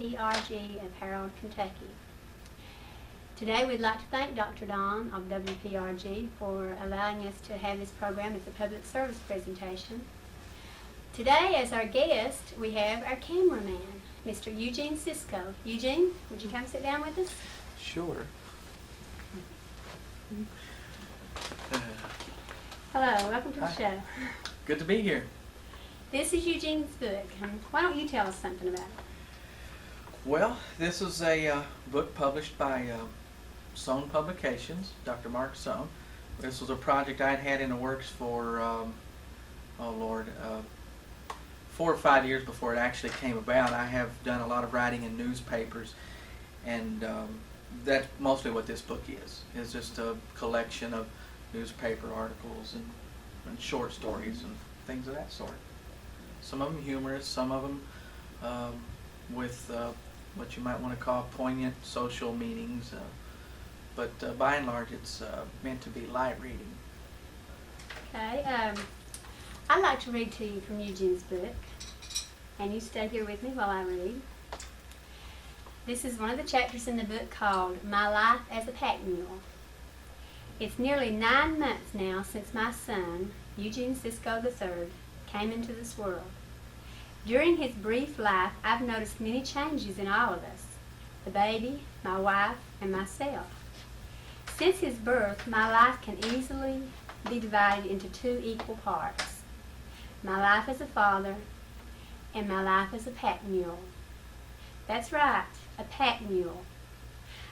WPRG of Harold, Kentucky. Today we'd like to thank Dr. Don of WPRG for allowing us to have this program as a public service presentation. Today as our guest we have our cameraman, Mr. Eugene Sisco. Eugene, would you come sit down with us? Sure. Hello, welcome to the Hi. show. Good to be here. This is Eugene's book. Why don't you tell us something about it? Well, this is a book published by Sohn Publications, Dr. Mark Sohn. This was a project I'd had in the works for, 4 or 5 years before it actually came about. I have done a lot of writing in newspapers, and that's mostly what this book is. It's just a collection of newspaper articles and short stories and things of that sort. Some of them humorous, some of them with what you might want to call poignant social meanings, but by and large it's meant to be light reading. Okay, I'd like to read to you from Eugene's book, and you stay here with me while I read. This is one of the chapters in the book called My Life as a Pack Mule. It's nearly 9 months now since my son, Eugene Sisco III, came into this world. During his brief life, I've noticed many changes in all of us, the baby, my wife, and myself. Since his birth, my life can easily be divided into 2 equal parts. My life as a father and my life as a pack mule. That's right, a pack mule.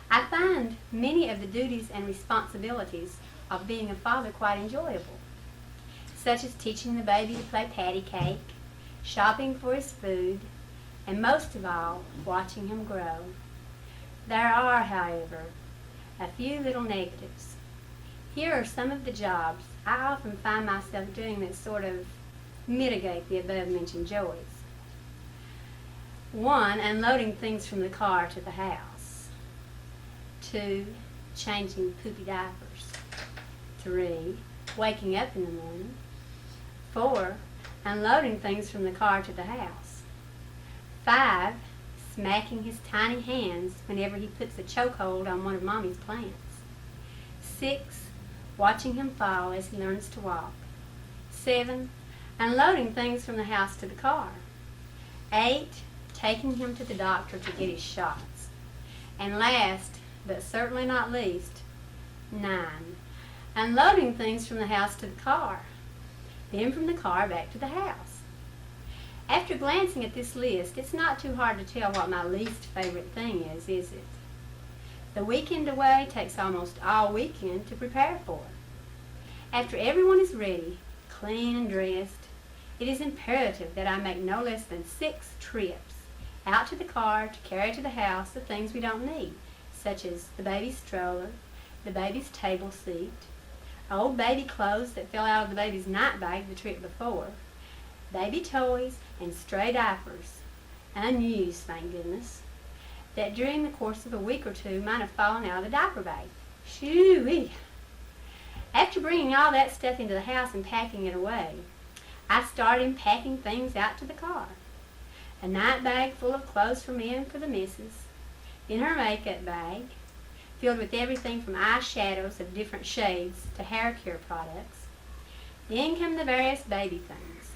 I find many of the duties and responsibilities of being a father quite enjoyable, such as teaching the baby to play patty cake, shopping for his food, and most of all, watching him grow. There are, however, a few little negatives. Here are some of the jobs I often find myself doing that sort of mitigate the above-mentioned joys. 1, unloading things from the car to the house. 2, changing poopy diapers. 3, waking up in the morning. 4, unloading things from the car to the house. 5, smacking his tiny hands whenever he puts a chokehold on one of Mommy's plants. 6, watching him fall as he learns to walk. 7, unloading things from the house to the car. 8, taking him to the doctor to get his shots. And last, but certainly not least, 9, unloading things from the house to the car, then from the car back to the house. After glancing at this list, it's not too hard to tell what my least favorite thing is it? The weekend away takes almost all weekend to prepare for. After everyone is ready, clean and dressed, it is imperative that I make no less than 6 trips out to the car to carry to the house the things we don't need, such as the baby's stroller, the baby's table seat, old baby clothes that fell out of the baby's night bag the trip before, baby toys and stray diapers, unused, thank goodness, that during the course of a week or 2 might have fallen out of the diaper bag. Shoo-wee! After bringing all that stuff into the house and packing it away, I started packing things out to the car. A night bag full of clothes for me and for the missus, then her makeup bag, filled with everything from eyeshadows of different shades to hair care products. Then come the various baby things.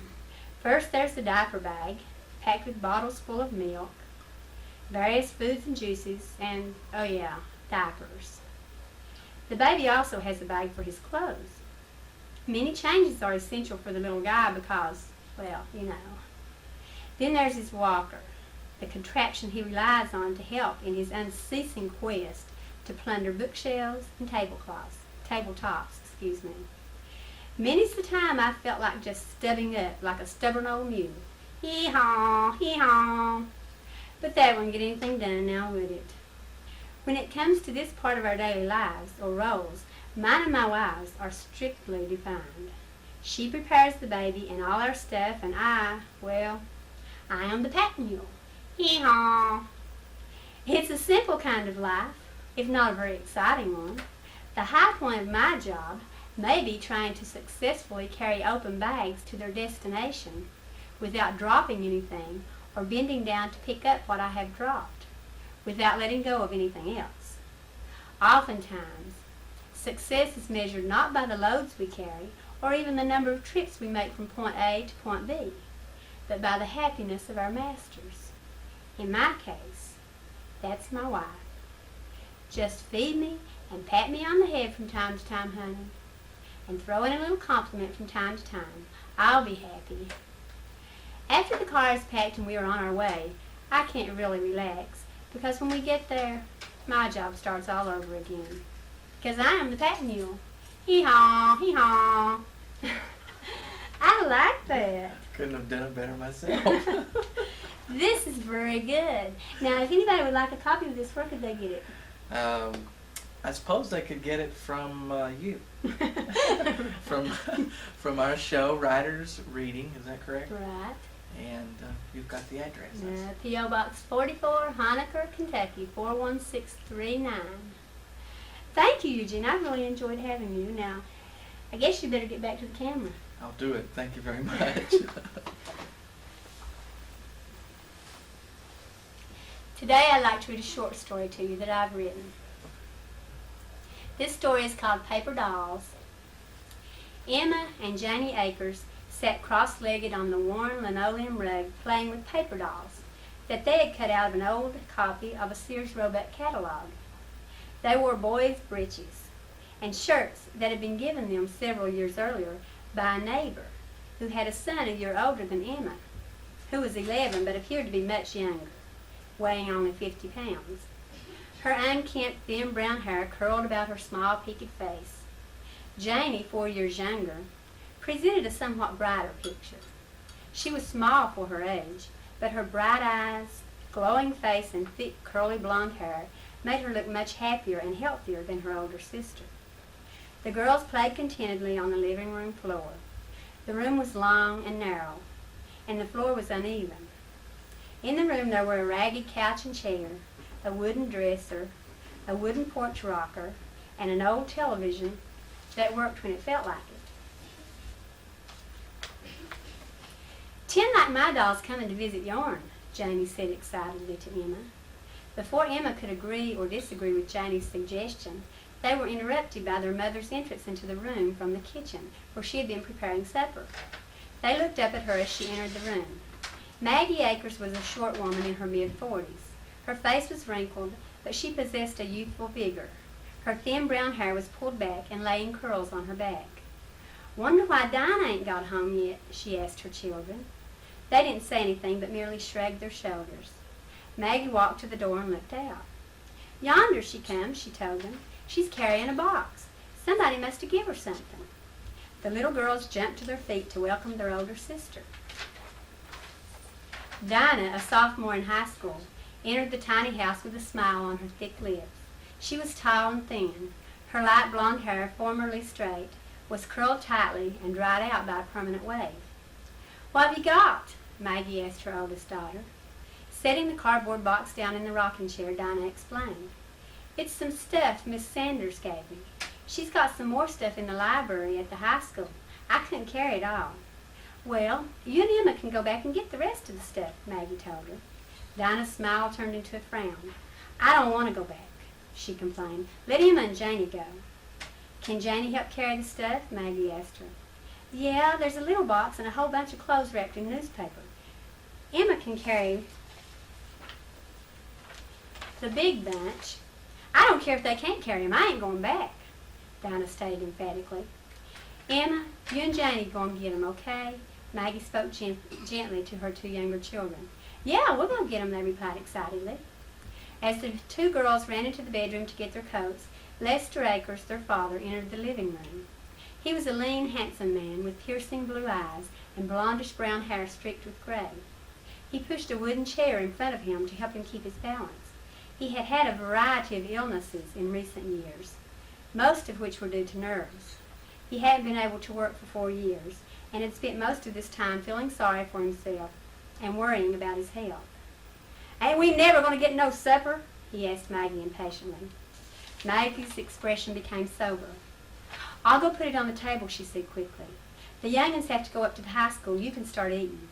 First there's the diaper bag, packed with bottles full of milk, various foods and juices, and, oh yeah, diapers. The baby also has a bag for his clothes. Many changes are essential for the little guy because, well, you know. Then there's his walker, the contraption he relies on to help in his unceasing quest to plunder bookshelves and tabletops. Many's the time I felt like just stubbing up like a stubborn old mule. Hee-haw, hee-haw. But that wouldn't get anything done now, would it? When it comes to this part of our daily lives, or roles, mine and my wife's are strictly defined. She prepares the baby and all our stuff, and I am the pack mule. Hee-haw. It's a simple kind of life, if not a very exciting one. The high point of my job may be trying to successfully carry open bags to their destination without dropping anything or bending down to pick up what I have dropped, without letting go of anything else. Oftentimes, success is measured not by the loads we carry, or even the number of trips we make from point A to point B, but by the happiness of our masters. In my case, that's my wife. Just feed me and pat me on the head from time to time, honey, and throw in a little compliment from time to time. I'll be happy. After the car is packed and we are on our way, I can't really relax, because when we get there, my job starts all over again. Because I am the pack mule. Hee-haw, hee-haw. I like that. Couldn't have done it better myself. This is very good. Now, if anybody would like a copy of this, where could they get it? I suppose they could get it from you. from our show, Writers Reading, is that correct? Right. And you've got the address. P.O. Box 44, Honaker, Kentucky, 41639. Thank you, Eugene. I really enjoyed having you. Now, I guess you better get back to the camera. I'll do it. Thank you very much. Today I'd like to read a short story to you that I've written. This story is called Paper Dolls. Emma and Janie Akers sat cross-legged on the worn linoleum rug playing with paper dolls that they had cut out of an old copy of a Sears Roebuck catalog. They wore boys' breeches and shirts that had been given them several years earlier by a neighbor who had a son a year older than Emma, who was 11 but appeared to be much younger, weighing only 50 pounds. Her unkempt, thin brown hair curled about her small, peaked face. Janie, 4 years younger, presented a somewhat brighter picture. She was small for her age, but her bright eyes, glowing face, and thick, curly blonde hair made her look much happier and healthier than her older sister. The girls played contentedly on the living room floor. The room was long and narrow, and the floor was uneven. In the room there were a ragged couch and chair, a wooden dresser, a wooden porch rocker, and an old television that worked when it felt like it. 10 like my dolls coming to visit yourn, Janie said excitedly to Emma. Before Emma could agree or disagree with Janie's suggestion, they were interrupted by their mother's entrance into the room from the kitchen, where she had been preparing supper. They looked up at her as she entered the room. Maggie Akers was a short woman in her mid-40s. Her face was wrinkled, but she possessed a youthful vigor. Her thin brown hair was pulled back and lay in curls on her back. "Wonder why Dinah ain't got home yet," she asked her children. They didn't say anything, but merely shrugged their shoulders. Maggie walked to the door and looked out. "Yonder she comes," she told them. "She's carrying a box. Somebody must have given her something." The little girls jumped to their feet to welcome their older sister. Dinah, a sophomore in high school, entered the tiny house with a smile on her thick lips. She was tall and thin. Her light blonde hair, formerly straight, was curled tightly and dried out by a permanent wave. "What have you got?" Maggie asked her oldest daughter. Setting the cardboard box down in the rocking chair, Dinah explained. "It's some stuff Miss Sanders gave me. She's got some more stuff in the library at the high school. I couldn't carry it all." "Well, you and Emma can go back and get the rest of the stuff," Maggie told her. Dinah's smile turned into a frown. "I don't want to go back," she complained. "Let Emma and Janie go." "Can Janie help carry the stuff?" Maggie asked her. "Yeah, there's a little box and a whole bunch of clothes wrapped in newspaper. Emma can carry the big bunch." "I don't care if they can't carry them. I ain't going back," Dinah stated emphatically. "Emma, you and Janie go and get them, okay?" Maggie spoke gently to her 2 younger children. "Yeah, we'll go get them," they replied excitedly. As the 2 girls ran into the bedroom to get their coats, Lester Akers, their father, entered the living room. He was a lean, handsome man with piercing blue eyes and blondish brown hair streaked with gray. He pushed a wooden chair in front of him to help him keep his balance. He had had a variety of illnesses in recent years, most of which were due to nerves. He hadn't been able to work for 4 years and had spent most of this time feeling sorry for himself and worrying about his health. "Ain't we never going to get no supper?" he asked Maggie impatiently. Maggie's expression became sober. "I'll go put it on the table," she said quickly. "The young'uns have to go up to the high school. You can start eating."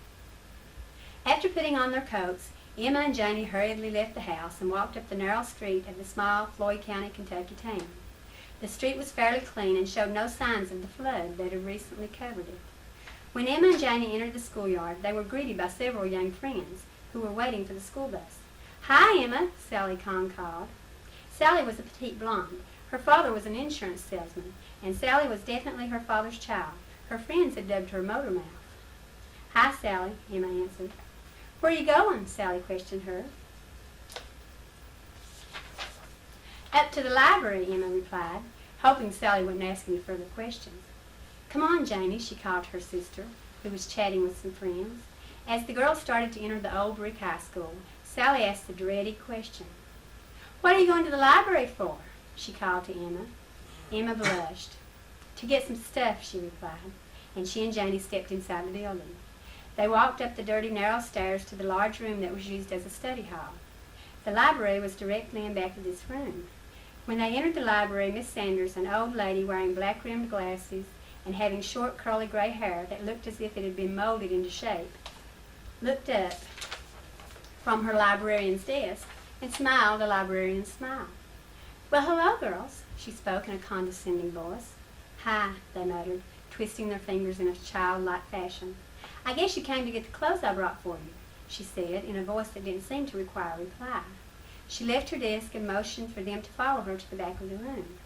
After putting on their coats, Emma and Janie hurriedly left the house and walked up the narrow street of the small Floyd County, Kentucky town. The street was fairly clean and showed no signs of the flood that had recently covered it. When Emma and Janie entered the schoolyard, they were greeted by several young friends who were waiting for the school bus. "Hi, Emma," Sally Kahn called. Sally was a petite blonde. Her father was an insurance salesman, and Sally was definitely her father's child. Her friends had dubbed her Motor Mouth. "Hi, Sally," Emma answered. "Where are you going?" Sally questioned her. "Up to the library," Emma replied, hoping Sally wouldn't ask any further questions. "Come on, Janie," she called to her sister, who was chatting with some friends. As the girls started to enter the old brick high school, Sally asked the dreaded question. "What are you going to the library for?" she called to Emma. Emma blushed. "To get some stuff," she replied, and she and Janie stepped inside the building. They walked up the dirty, narrow stairs to the large room that was used as a study hall. The library was directly in back of this room. When they entered the library, Miss Sanders, an old lady wearing black-rimmed glasses and having short, curly gray hair that looked as if it had been molded into shape, looked up from her librarian's desk and smiled a librarian's smile. "Well, hello, girls," she spoke in a condescending voice. "Hi," they muttered, twisting their fingers in a childlike fashion. "I guess you came to get the clothes I brought for you," she said, in a voice that didn't seem to require a reply. She left her desk and motioned for them to follow her to the back of the room.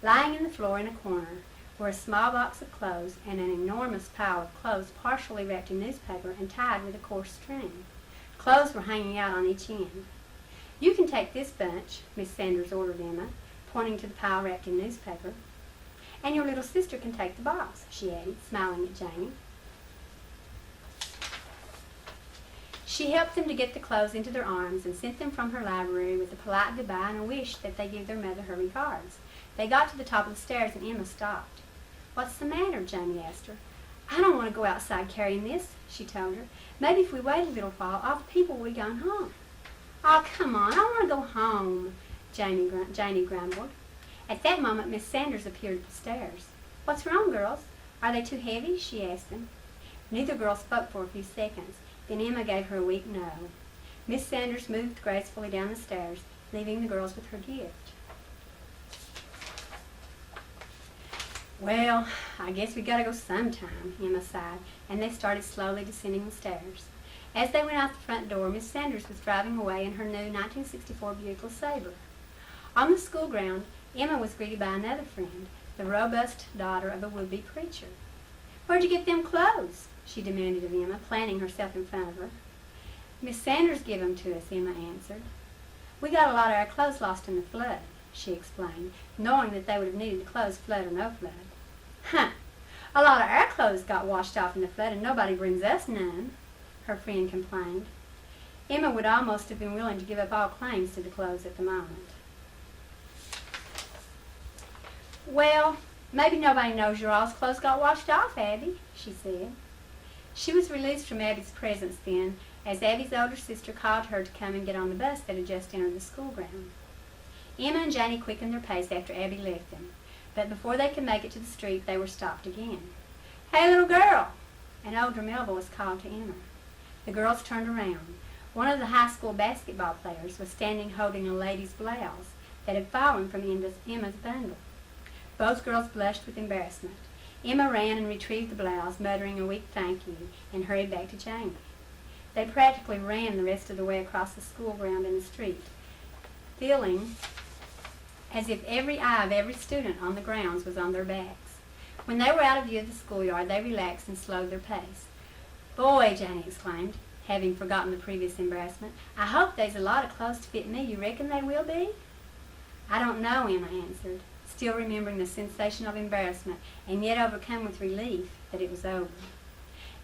Lying on the floor in a corner were a small box of clothes and an enormous pile of clothes partially wrapped in newspaper and tied with a coarse string. Clothes were hanging out on each end. "You can take this bunch," Miss Sanders ordered Emma, pointing to the pile wrapped in newspaper. "And your little sister can take the box," she added, smiling at Janie. She helped them to get the clothes into their arms and sent them from her library with a polite goodbye and a wish that they give their mother her regards. They got to the top of the stairs and Emma stopped. "What's the matter?" Janie asked her. "I don't want to go outside carrying this," she told her. "Maybe if we wait a little while, all the people will be gone home." "Oh, come on, I want to go home," Janie grumbled. At that moment, Miss Sanders appeared at the stairs. "What's wrong, girls? Are they too heavy?" she asked them. Neither girl spoke for a few seconds. Then Emma gave her a weak no. Miss Sanders moved gracefully down the stairs, leaving the girls with her gift. "Well, I guess we gotta go sometime," Emma sighed, and they started slowly descending the stairs. As they went out the front door, Miss Sanders was driving away in her new 1964 Buick LeSabre. On the school ground, Emma was greeted by another friend, the robust daughter of a would-be preacher. "Where'd you get them clothes?" she demanded of Emma, planting herself in front of her. "Miss Sanders give 'em to us," Emma answered. "We got a lot of our clothes lost in the flood," she explained, knowing that they would have needed the clothes, flood or no flood. "Huh! A lot of our clothes got washed off in the flood and nobody brings us none," her friend complained. Emma would almost have been willing to give up all claims to the clothes at the moment. "Well, maybe nobody knows your all's clothes got washed off, Abby," she said. She was released from Abby's presence then, as Abby's older sister called her to come and get on the bus that had just entered the school ground. Emma and Janie quickened their pace after Abby left them, but before they could make it to the street, they were stopped again. "Hey, little girl!" An older male voice called to Emma. The girls turned around. One of the high school basketball players was standing holding a lady's blouse that had fallen from Emma's bundle. Both girls blushed with embarrassment. Emma ran and retrieved the blouse, muttering a weak thank you, and hurried back to Janie. They practically ran the rest of the way across the school ground and the street, feeling as if every eye of every student on the grounds was on their backs. When they were out of view of the schoolyard, they relaxed and slowed their pace. "Boy," Janie exclaimed, having forgotten the previous embarrassment, "I hope there's a lot of clothes to fit me. You reckon they will be?" "I don't know," Emma answered, still remembering the sensation of embarrassment and yet overcome with relief that it was over.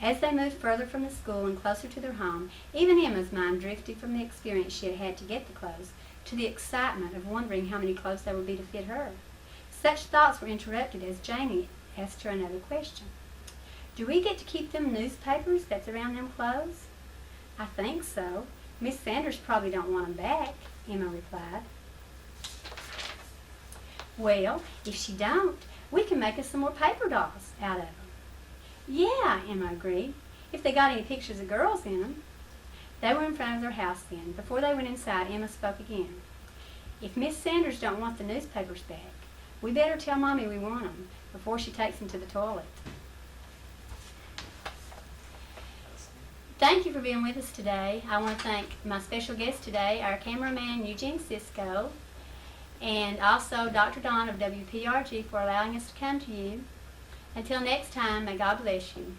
As they moved further from the school and closer to their home, even Emma's mind drifted from the experience she had had to get the clothes to the excitement of wondering how many clothes there would be to fit her. Such thoughts were interrupted as Janie asked her another question. "Do we get to keep them newspapers that's around them clothes?" "I think so. Miss Sanders probably don't want 'em back," Emma replied. "Well, if she don't, we can make us some more paper dolls out of them." "Yeah," Emma agreed, "if they got any pictures of girls in them." They were in front of their house then. Before they went inside, Emma spoke again. If Miss Sanders don't want the newspapers back, we better tell Mommy we want them before she takes them to the toilet. Thank you for being with us today. I want to thank my special guest today, our cameraman Eugene Sisco, and also Dr. Don of WPRG for allowing us to come to you. Until next time, may God bless you.